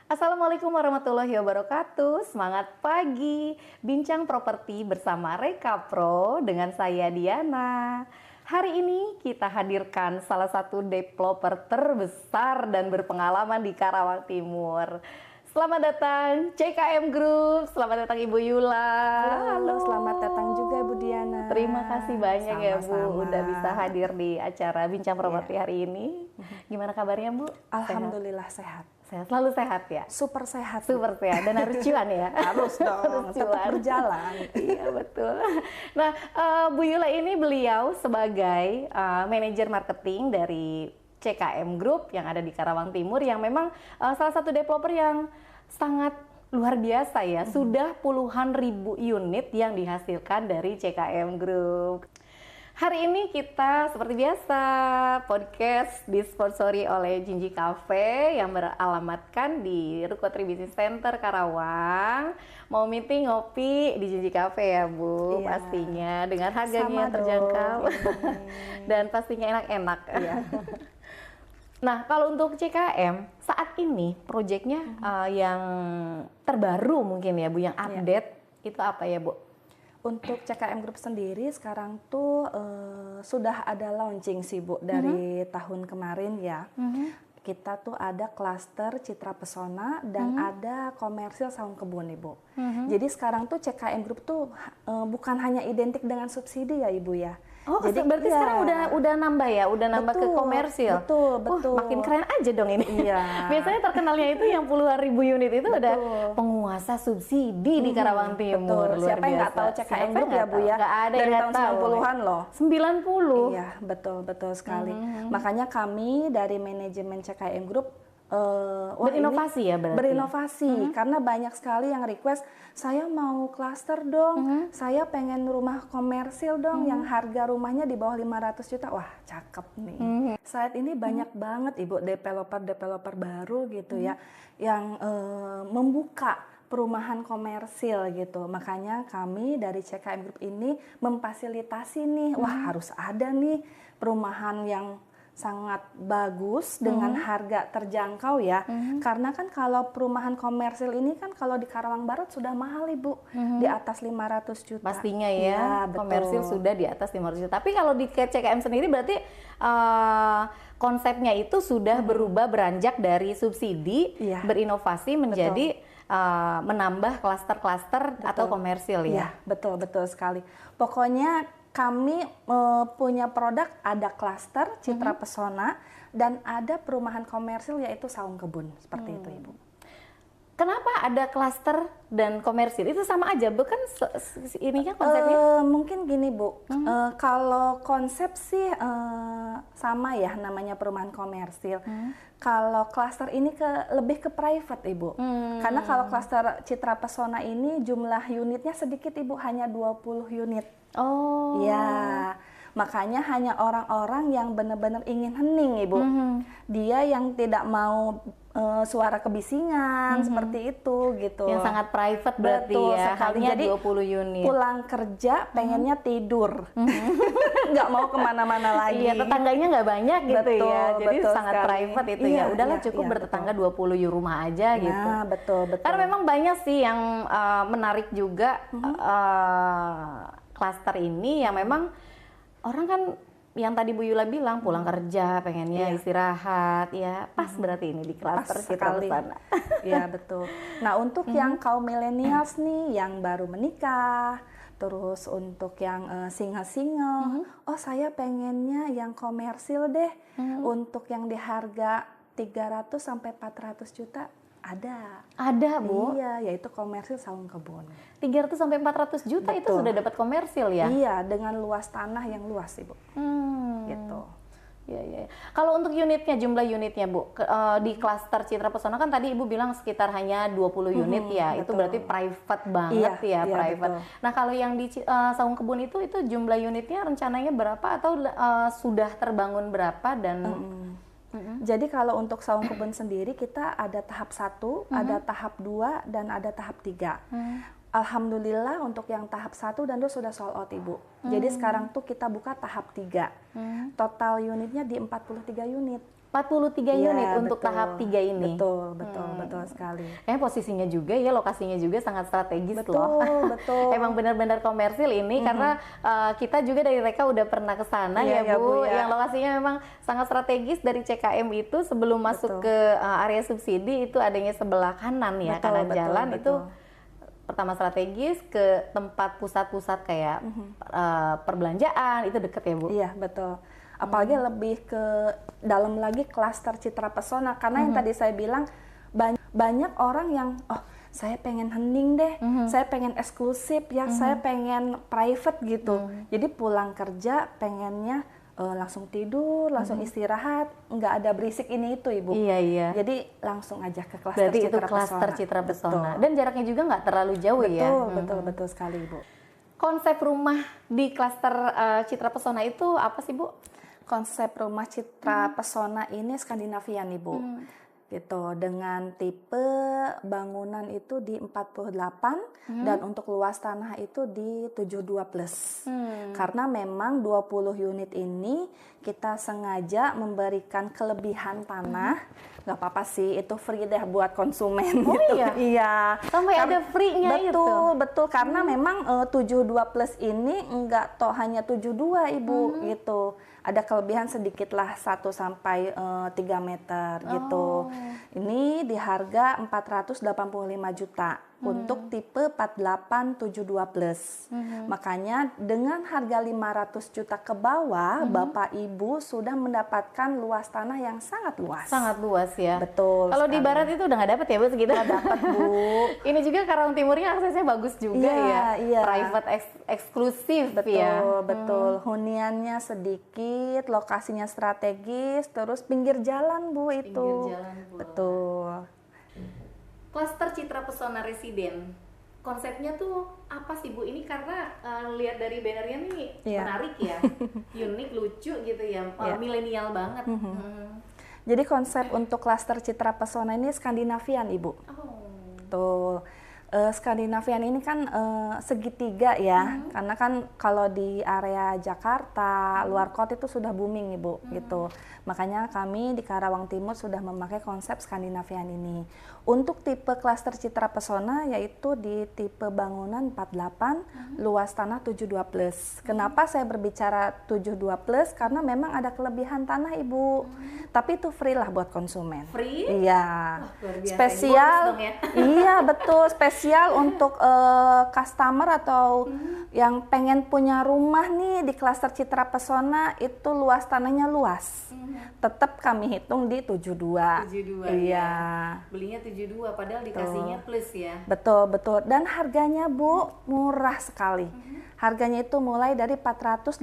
Assalamualaikum warahmatullahi wabarakatuh. Semangat pagi, bincang properti bersama Reka Pro dengan saya Diana. Hari ini kita hadirkan salah satu developer terbesar dan berpengalaman di Karawang Timur. Selamat datang CKM Group, selamat datang Ibu Yula. Halo, selamat datang juga Bu Diana. Terima kasih banyak ya Bu, Sama-sama. udah bisa hadir di acara bincang properti hari ini. Gimana kabarnya Bu? Alhamdulillah sehat. Sehat, selalu sehat ya? Super sehat. Super sehat dan harus cuan ya. Harus dong, tetap berjalan. Iya betul. Nah, Bu Yula ini beliau sebagai manajer marketing dari CKM Group yang ada di Karawang Timur, yang memang salah satu developer yang sangat luar biasa ya. Sudah puluhan ribu unit yang dihasilkan dari CKM Group. Hari ini kita seperti biasa podcast disponsori oleh Jinji Cafe yang beralamatkan di Ruko Tri Business Center Karawang. Mau meeting ngopi di Jinji Cafe ya Bu, Iya. pastinya dengan harganya Sama terjangkau dong. dan pastinya enak-enak. Iya. Nah, kalau untuk CKM saat ini proyeknya yang terbaru mungkin ya Bu, yang update itu apa ya Bu? Untuk CKM Group sendiri sekarang tuh sudah ada launching sih Bu dari tahun kemarin ya. Kita tuh ada klaster Citra Pesona dan ada komersil Saung Kebun Ibu. Jadi sekarang tuh CKM Group tuh bukan hanya identik dengan subsidi ya Ibu ya. Oh, jadi berarti iya. sekarang udah nambah ya, udah nambah ke Betul, komersil. betul. Wah, makin keren aja dong ini. Iya. Biasanya terkenalnya itu yang puluhan ribu unit itu Betul. ada penguasa subsidi di Karawang Timur. Betul. Luar Siapa yang nggak biasa. tahu CKM Siapa Group yang ya Bu ya? Nggak ada Dari yang tahun nggak tahu. 90-an loh. 90. Iya, betul sekali. Makanya kami dari manajemen CKM Group Berinovasi ya berarti? Berinovasi, karena banyak sekali yang request, saya mau klaster dong, saya pengen rumah komersil dong, yang harga rumahnya di bawah 500 juta. Wah, cakep nih. Saat ini banyak banget Ibu developer baru gitu ya, yang membuka perumahan komersil gitu. Makanya kami dari CKM Group ini memfasilitasi nih, wah harus ada nih perumahan yang sangat bagus dengan harga terjangkau ya. Karena kan kalau perumahan komersil ini kan kalau di Karawang Barat sudah mahal Ibu, di atas 500 juta. Pastinya ya, Iya, betul. komersil sudah di atas 500 juta. Tapi kalau di CKM sendiri berarti konsepnya itu sudah berubah, beranjak dari subsidi, Iya. berinovasi menjadi menambah klaster-klaster atau komersil Iya, ya. betul sekali. Pokoknya kami punya produk, ada klaster Citra Pesona dan ada perumahan komersil yaitu Saung Kebun, seperti itu Ibu. Kenapa ada klaster dan komersil? Itu sama aja, bukan ininya konsepnya? Mungkin gini Bu, kalau konsep sih sama ya, namanya perumahan komersil. Kalau klaster ini lebih ke private Ibu. Karena kalau klaster Citra Pesona ini jumlah unitnya sedikit Ibu, hanya 20 unit. Oh. Ya, makanya hanya orang-orang yang benar-benar ingin hening Ibu. Dia yang tidak mau suara kebisingan seperti itu gitu. Yang sangat private berarti Betul ya, sekali. hanya Jadi 20 unit. pulang kerja pengennya tidur, nggak mau kemana-mana lagi. Iya, tetangganya nggak banyak gitu Betul, ya, jadi betul sangat sekali. private itu Iya, ya. Udahlah iya, cukup iya, bertetangga 20 rumah aja gitu. Nah, betul. Karena memang banyak sih yang menarik juga klaster ini yang memang orang kan yang tadi Bu Yula bilang pulang kerja pengennya istirahat ya, pas berarti ini di klaster Pas Citra sekali. Pesona. Ya betul. Nah untuk yang kaum millennials nih yang baru menikah, terus untuk yang single-single, oh saya pengennya yang komersil deh. Untuk yang di harga 300 sampai 400 juta ada. Ada Bu, Iya, yaitu komersil Saung Kebun. 300 sampai 400 juta itu Betul. sudah dapat komersil ya? Iya, dengan luas tanah yang luas Ibu. Gitu. Iya. Kalau untuk unitnya, jumlah unitnya Bu, di klaster Citra Pesona kan tadi Ibu bilang sekitar hanya 20 unit ya, itu betul. berarti private banget Iya, ya, iya, private. betul. Nah kalau yang di Saung Kebun itu jumlah unitnya rencananya berapa atau sudah terbangun berapa dan Jadi kalau untuk Saung Kebun sendiri kita ada tahap 1, ada tahap 2, dan ada tahap 3. Alhamdulillah untuk yang tahap 1 dan 2 sudah sold out Ibu. Jadi sekarang tuh kita buka tahap 3. Total unitnya di 43 unit. 43 Iya, unit untuk betul. tahap 3 ini. Betul sekali. Posisinya juga ya, lokasinya juga sangat strategis loh. Betul. Emang benar-benar komersil ini karena kita juga dari Reka udah pernah ke sana Iya, ya Bu, ya. yang lokasinya memang sangat strategis. Dari CKM itu sebelum masuk ke area subsidi itu adanya sebelah kanan ya, kanan jalan itu pertama strategis, ke tempat pusat-pusat kayak perbelanjaan itu deket ya Bu. Iya, betul. Apalagi lebih ke dalam lagi klaster Citra Pesona, karena yang tadi saya bilang banyak orang yang saya pengen hening deh, saya pengen eksklusif ya, saya pengen private gitu. Jadi pulang kerja pengennya langsung tidur, langsung istirahat, nggak ada berisik ini itu Ibu. Iya. Jadi langsung aja ke klaster Berarti Citra itu klaster Pesona. Citra Pesona. Betul. Dan jaraknya juga nggak terlalu jauh ya. Betul sekali Ibu. Konsep rumah di klaster Citra Pesona itu apa sih Bu? Konsep rumah Citra Pesona ini Skandinavian Ibu. Gitu, dengan tipe bangunan itu di 48 dan untuk luas tanah itu di 72 plus. Karena memang 20 unit ini kita sengaja memberikan kelebihan tanah. Nggak apa-apa sih, itu free deh buat konsumen gitu. Iya. Sampai ada free-nya itu. Betul, karena memang 72 plus ini nggak hanya 72 Ibu gitu. Ada kelebihan sedikit lah 1 sampai 3 meter gitu. Ini di harga 485 juta untuk tipe 4872 plus. Makanya dengan harga 500 juta ke bawah, Bapak Ibu sudah mendapatkan luas tanah yang sangat luas. Sangat luas ya. Betul. Kalau di barat itu udah nggak dapet ya Bu segitu? Nggak dapat Bu. Ini juga Karawang Timurnya aksesnya bagus juga Iya. Private eksklusif ya. Betul. Huniannya sedikit, lokasinya strategis, terus pinggir jalan Bu itu. Pinggir jalan Bu. Betul. Klaster Citra Pesona Residen, konsepnya tuh apa sih Bu? Ini karena lihat dari bannernya nih menarik ya, unik, lucu gitu ya, milenial banget. Jadi konsep untuk klaster Citra Pesona ini Skandinavian Ibu. Tuh. Skandinavian ini kan segitiga ya, karena kan kalau di area Jakarta, luar kota itu sudah booming Ibu gitu. Makanya kami di Karawang Timur sudah memakai konsep Skandinavian ini. Untuk tipe klaster Citra Pesona yaitu di tipe bangunan 48, luas tanah 72 plus. Kenapa saya berbicara 72 plus? Karena memang ada kelebihan tanah Ibu. Tapi itu free lah buat konsumen. Free? Iya. Luar biasa. Spesial. Ya. Iya, betul. Spesial untuk customer atau yang pengen punya rumah nih di klaster Citra Pesona, itu luas tanahnya luas. Tetap kami hitung di 72. 72 iya. Ya. Belinya 72 padahal dikasihnya plus ya. Betul. Dan harganya Bu murah sekali. Harganya itu mulai dari 485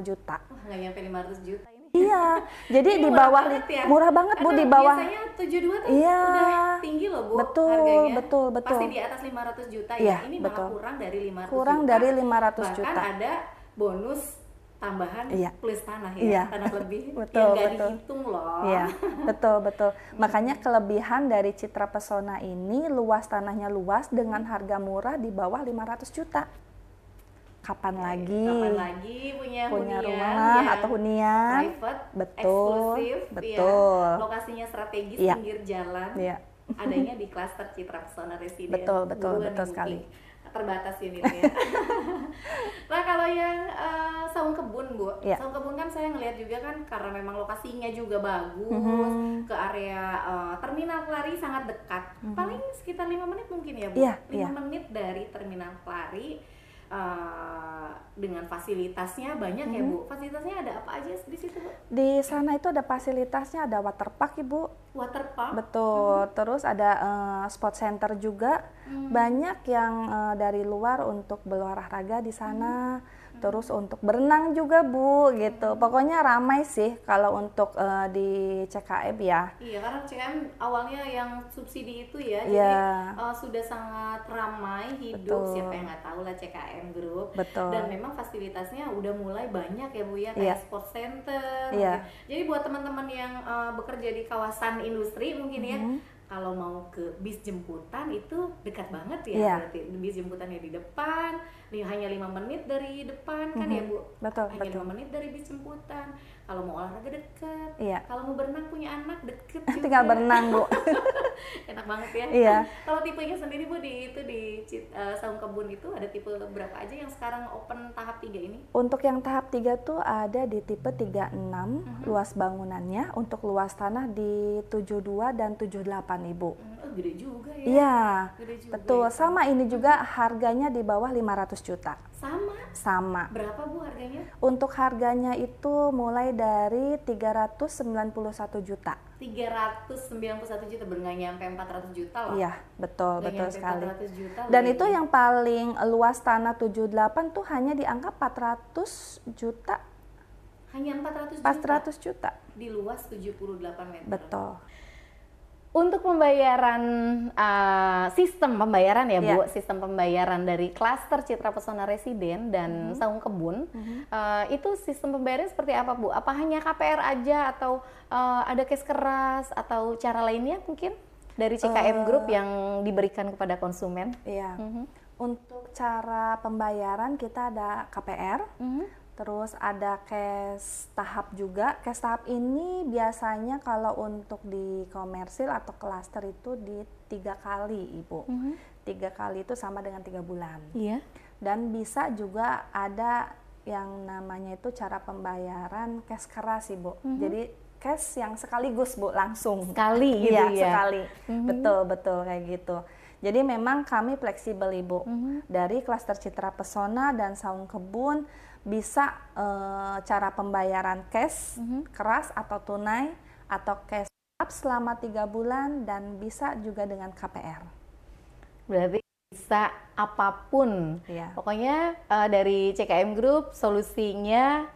juta. Nggak nyampe 500 juta ini. Iya. Jadi Ini di bawah murah banget Bu, di bawah. Biasanya 72 tuh Iya. udah tinggi loh Bu harganya. Betul. Pasti di atas 500 juta ya. Iya, Ini betul. malah kurang dari 500 Kurang juta. dari 500 juta. Bahkan ada bonus tambahan plus tanah ya, Iya. tanah lebih Betul, yang nggak betul. dihitung loh. Iya, betul. Makanya kelebihan dari Citra Pesona ini luas tanahnya luas dengan harga murah di bawah 500 juta. Kapan lagi punya rumah yang atau hunian? private, Betul, eksklusif, betul. Ya, lokasinya strategis Iya. pinggir jalan. Iya. Adanya di klaster Citra Pesona Residen. Betul Buruan nih, sekali. Booking. Terbatas ini ya. Nah kalau yang saung kebun Bu, Iya. saung kebun kan saya ngelihat juga kan karena memang lokasinya juga bagus, ke area Terminal Kelari sangat dekat, paling sekitar 5 menit mungkin ya Bu, Iya, 5 menit dari Terminal Kelari. Dengan fasilitasnya banyak ya Bu. Fasilitasnya ada apa aja di situ Bu? Di sana itu ada fasilitasnya, ada waterpark Ibu. Waterpark. Betul. Terus ada sport center juga. Banyak yang dari luar untuk berolahraga di sana. Terus untuk berenang juga Bu gitu. Pokoknya ramai sih kalau untuk di CKM ya. Iya, karena CKM awalnya yang subsidi itu ya, Iya. jadi sudah sangat ramai hidup. Betul. Siapa yang nggak tahu lah CKM Group. Betul. Dan memang fasilitasnya udah mulai banyak ya Bu ya, Iya. kayak sport center. Iya. Jadi buat teman-teman yang bekerja di kawasan industri mungkin ya, kalau mau ke bis jemputan itu dekat banget ya, Iya. berarti bis jemputannya di depan, hanya 5 menit dari depan kan ya Bu? Betul, Hanya betul. 5 menit dari bis jemputan. Kalau mau olahraga deket, Iya. kalau mau berenang punya anak deket juga. Tinggal berenang, Bu. Enak banget ya. Iya. Kalau tipenya sendiri Bu di Saung Kebun itu ada tipe berapa aja yang sekarang open tahap 3 ini? Untuk yang tahap 3 tuh ada di tipe 36 luas bangunannya, untuk luas tanah di 72 dan 78 Ibu. Oh, gede juga ya. Iya, Gede juga betul. ya. Sama ini juga harganya di bawah 500 juta. Sama. Sama. Berapa Bu harganya? Untuk harganya itu mulai dari 391 juta. 391 juta, nggak nyampe 400 juta loh. Iya, betul, Nggak betul nyampe sekali. 400 juta Dan loh itu ini. yang paling luas tanah 78 tuh hanya di angka 400 juta. Hanya 400 juta 400 juta. di luas 78 meter. Betul. Untuk pembayaran, sistem pembayaran ya Bu, Iya. sistem pembayaran dari klaster Citra Pesona Residen dan Saung Kebun, itu sistem pembayaran seperti apa Bu? Apa hanya KPR aja atau ada cash keras atau cara lainnya mungkin dari CKM Group yang diberikan kepada konsumen? Iya. Untuk cara pembayaran kita ada KPR, terus ada cash tahap juga. Cash tahap ini biasanya kalau untuk di komersil atau klaster itu di 3 kali Ibu. 3 kali itu sama dengan 3 bulan. Iya. Dan bisa juga ada yang namanya itu cara pembayaran cash keras Ibu. Jadi cash yang sekaligus Bu, langsung. Sekali gitu Iya, ya? sekali. Betul kayak gitu. Jadi memang kami fleksibel Ibu. Dari klaster Citra Pesona dan Saung Kebun bisa cara pembayaran cash keras atau tunai atau cash up selama 3 bulan dan bisa juga dengan KPR. Berarti bisa apapun. Iya. Pokoknya dari CKM Group solusinya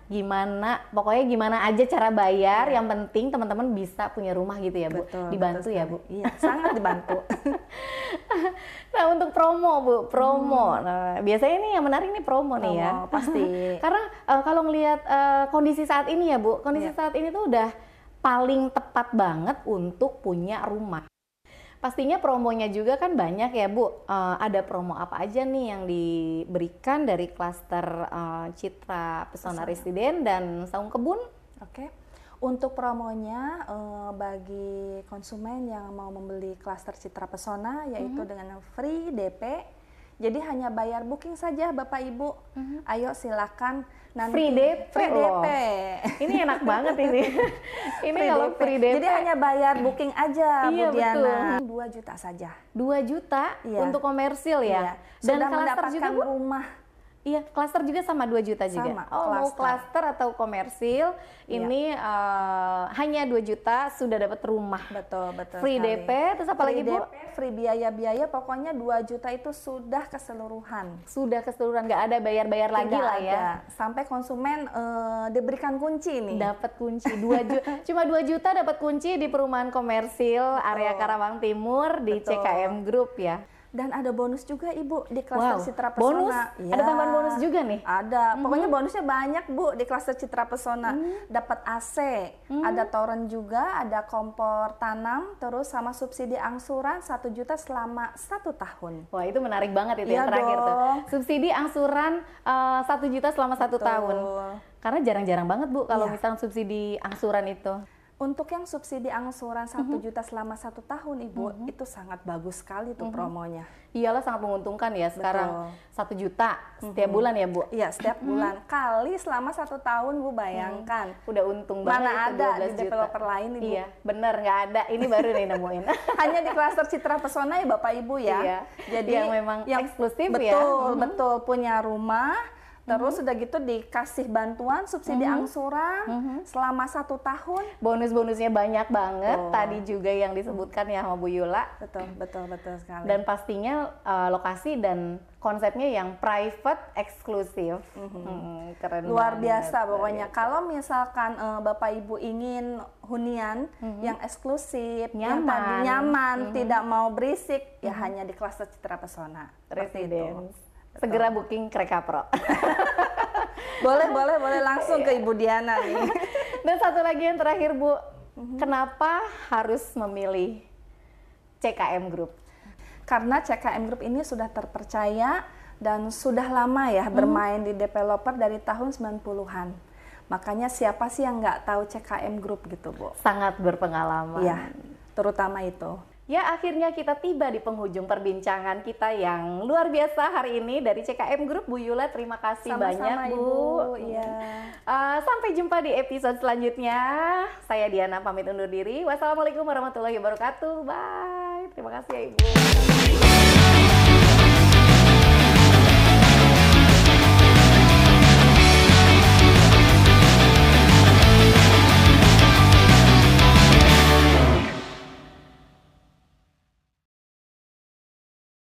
pokoknya gimana aja cara bayar, yang penting teman-teman bisa punya rumah gitu ya Bu. Betul, Dibantu betul ya sekali. Bu. Iya, sangat dibantu. Nah untuk promo Bu, Nah biasanya ini yang menarik nih promo nih ya. Promo, pasti. Karena kalau ngelihat kondisi saat ini ya Bu, kondisi saat ini tuh udah paling tepat banget untuk punya rumah. Pastinya promonya juga kan banyak ya Bu. Ada promo apa aja nih yang diberikan dari klaster Citra Pesona Residen dan Saung Kebun? Oke. Untuk promonya bagi konsumen yang mau membeli klaster Citra Pesona yaitu dengan free DP. Jadi hanya bayar booking saja Bapak Ibu. Ayo silakan nanti Free DP free loh. DP. Ini enak banget ini. Ini kalau free DP. Jadi hanya bayar booking aja Iya, Bu Diana. 2 juta saja. 2 juta Iya. untuk komersil ya. Iya. Dan Sudah klaster mendapatkan juga Bu? rumah. Iya, klaster juga sama 2 juta juga. Sama, Oh, mau klaster atau komersil ini hanya 2 juta sudah dapat rumah. Betul Free sekali. DP, terus apa lagi Bu? DP, free biaya-biaya, pokoknya 2 juta itu sudah keseluruhan. Sudah keseluruhan, nggak ada bayar-bayar lagi Tidak lah ya. ada. Sampai konsumen diberikan kunci nih. Dapat kunci 2 juta. Cuma 2 juta dapat kunci di perumahan komersil area Karawang Timur di Betul. CKM Group ya. Dan ada bonus juga Ibu di klaster Citra Pesona. Bonus? Ya, Ada tambahan bonus juga nih? Ada. Pokoknya bonusnya banyak Bu di klaster Citra Pesona. Dapat AC, ada toren juga, ada kompor tanam, terus sama subsidi angsuran 1 juta selama 1 tahun. Wah itu menarik banget itu Iya yang terakhir tuh. dong. Subsidi angsuran 1 juta selama 1 tahun. Karena jarang-jarang banget Bu kalau Iya. misalnya subsidi angsuran itu. Untuk yang subsidi angsuran 1 juta selama 1 tahun Ibu, itu sangat bagus sekali tuh promonya. Iyalah sangat menguntungkan ya sekarang 1 juta setiap bulan ya Bu. Iya, setiap bulan. Kali selama 1 tahun Bu, bayangkan. Udah untung banget Mana itu ada 12 di juta. developer lain Ibu. Iya bener nggak ada, ini baru nih nemuin. Hanya di klaster Citra Pesona ya Bapak Ibu ya. Iya, Jadi yang memang eksklusif ya. Betul, punya rumah. Terus udah gitu dikasih bantuan subsidi angsuran selama 1 tahun. Bonus-bonusnya banyak banget. Tadi juga yang disebutkan ya sama Bu Yula. Betul sekali. Dan pastinya lokasi dan konsepnya yang private eksklusif. Keren Luar banget. biasa pokoknya. Kalau misalkan Bapak Ibu ingin hunian yang eksklusif, yang Nyaman. tadi nyaman, tidak mau berisik, ya hanya di klaster Citra Pesona. Seperti itu. Residence. Segera booking ke Rekapro. Boleh langsung ke Ibu Diana nih. Dan satu lagi yang terakhir Bu, kenapa harus memilih CKM Group? Karena CKM Group ini sudah terpercaya dan sudah lama ya bermain di developer dari tahun 90-an. Makanya siapa sih yang nggak tahu CKM Group gitu, Bu? Sangat berpengalaman. Iya, terutama itu. Ya, akhirnya kita tiba di penghujung perbincangan kita yang luar biasa hari ini dari CKM Group. Bu Yula, terima kasih banyak, Bu. Iya. Sampai jumpa di episode selanjutnya. Saya Diana pamit undur diri. Wassalamualaikum warahmatullahi wabarakatuh. Bye. Terima kasih ya, Ibu.